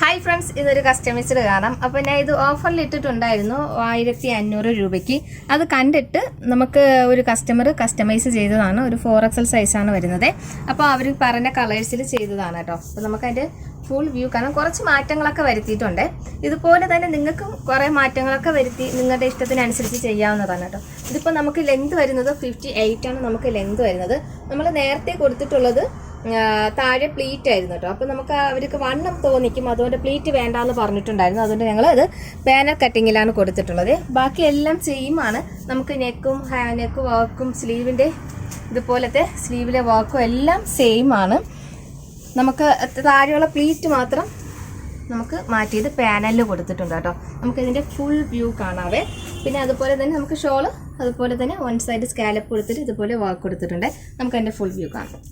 Hi friends, ഇതൊരു customised കാണാം. അപ്പോൾ ഞാൻ ഇത് ഓഫറിൽ ഇട്ടിട്ടുണ്ടായിരുന്നു 1500 രൂപയ്ക്ക്. അത് കണ്ടിട്ട് നമുക്ക് ഒരു കസ്റ്റമർ കസ്റ്റമൈസ് ചെയ്തതാണ്. ഒരു 4XL സൈസാണ് വരുന്നത്. അപ്പോൾ അവർ പറഞ്ഞ കളേഴ്സിൽ ചെയ്തതാണ് കേട്ടോ. അപ്പോൾ നമുക്കതിൻ്റെ ഫുൾ വ്യൂ കാണാം. കുറച്ച് മാറ്റങ്ങളൊക്കെ വരുത്തിയിട്ടുണ്ട്. ഇതുപോലെ തന്നെ നിങ്ങൾക്കും കുറേ മാറ്റങ്ങളൊക്കെ വരുത്തി നിങ്ങളുടെ ഇഷ്ടത്തിനനുസരിച്ച് ചെയ്യാവുന്നതാണ് കേട്ടോ. ഇതിപ്പോൾ നമുക്ക് ലെങ്ത് വരുന്നത് 58 ആണ് നമുക്ക് ലെങ്ത് വരുന്നത്. നമ്മൾ നേരത്തെ കൊടുത്തിട്ടുള്ളത് താഴെ പ്ലീറ്റ് ആയിരുന്നു കേട്ടോ. അപ്പോൾ നമുക്ക് അവർക്ക് വണ്ണം തോന്നിക്കും, അതുകൊണ്ട് പ്ലീറ്റ് വേണ്ടാന്ന് പറഞ്ഞിട്ടുണ്ടായിരുന്നു. അതുകൊണ്ട് ഞങ്ങൾ അത് പാനൽ കട്ടിങ്ങിലാണ് കൊടുത്തിട്ടുള്ളത്. ബാക്കി എല്ലാം സെയിമാണ്. നമുക്ക് നെക്ക് വർക്കും സ്ലീവിൻ്റെ ഇതുപോലത്തെ സ്ലീവിലെ വർക്കും എല്ലാം സെയിം ആണ്. നമുക്ക് താഴെയുള്ള പ്ലീറ്റ് മാത്രം നമുക്ക് മാറ്റിയത് പാനലിൽ കൊടുത്തിട്ടുണ്ട് കേട്ടോ. നമുക്കിതിൻ്റെ ഫുൾ വ്യൂ കാണാവേ. പിന്നെ അതുപോലെ തന്നെ നമുക്ക് ഷോള് അതുപോലെ തന്നെ വൺ സൈഡ് സ്കാലപ്പ് കൊടുത്തിട്ട് ഇതുപോലെ വർക്ക് കൊടുത്തിട്ടുണ്ട്. നമുക്ക് അതിൻ്റെ ഫുൾ വ്യൂ കാണാം.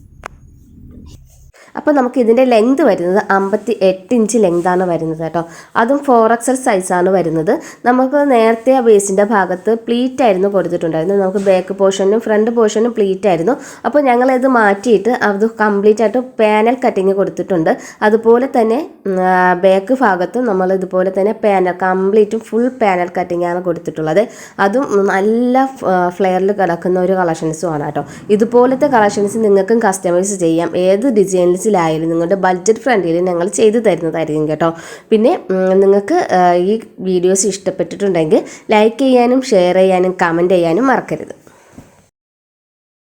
അപ്പോൾ നമുക്ക് ഇതിൻ്റെ ലെങ്ത് വരുന്നത് 58 ഇഞ്ച് ലെങ്താണ് വരുന്നത് കേട്ടോ. അതും 4XL സൈസാണ് വരുന്നത്. നമുക്ക് നേരത്തെ ആ വേസ്റ്റിൻ്റെ ഭാഗത്ത് പ്ലീറ്റ് ആയിരുന്നു കൊടുത്തിട്ടുണ്ടായിരുന്നു. നമുക്ക് ബാക്ക് പോർഷനും ഫ്രണ്ട് പോർഷനും പ്ലീറ്റ് ആയിരുന്നു. അപ്പോൾ ഞങ്ങളത് മാറ്റിയിട്ട് അത് കംപ്ലീറ്റ് ആയിട്ട് പാനൽ കട്ടിങ് കൊടുത്തിട്ടുണ്ട്. അതുപോലെ തന്നെ ബാക്ക് ഭാഗത്തും നമ്മൾ ഇതുപോലെ തന്നെ പാനൽ കംപ്ലീറ്റും ഫുൾ പാനൽ കട്ടിങ് ആണ് കൊടുത്തിട്ടുള്ളത്. അതും നല്ല ഫ്ലെയറിൽ കിടക്കുന്ന ഒരു കളക്ഷൻസുമാണ് കേട്ടോ. ഇതുപോലത്തെ കളക്ഷൻസ് നിങ്ങൾക്കും കസ്റ്റമൈസ് ചെയ്യാം. ഏത് ഡിസൈനിൽ ായാലും നിങ്ങളുടെ ബഡ്ജറ്റ് ഫ്രണ്ട്ലിയിൽ ഞങ്ങൾ ചെയ്തു തരുന്നതായിരിക്കും കേട്ടോ. പിന്നെ നിങ്ങൾക്ക് ഈ വീഡിയോസ് ഇഷ്ടപ്പെട്ടിട്ടുണ്ടെങ്കിൽ ലൈക്ക് ചെയ്യാനും ഷെയർ ചെയ്യാനും കമൻറ്റ് ചെയ്യാനും മറക്കരുത്.